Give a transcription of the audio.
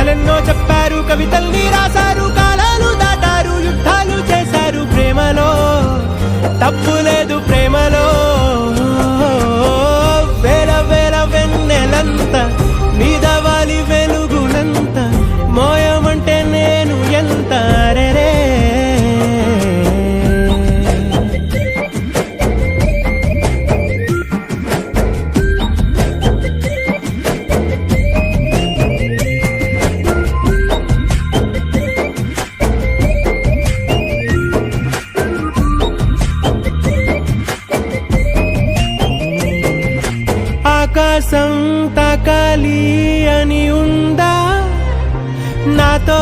కథలెన్నో చెప్పారు, కవితల్ని రాశారు, కాలాలు దాటారు, యుద్ధాలు చేశారు. ప్రేమలో తప్పు లేదు, ప్రేమలో వేల వేల వెన్నెలంత మీద వాలి వెలుగునంత మోయమంటే నేను ఎంత రే. ఆకాశం తాకాలి అని ఉందా నాతో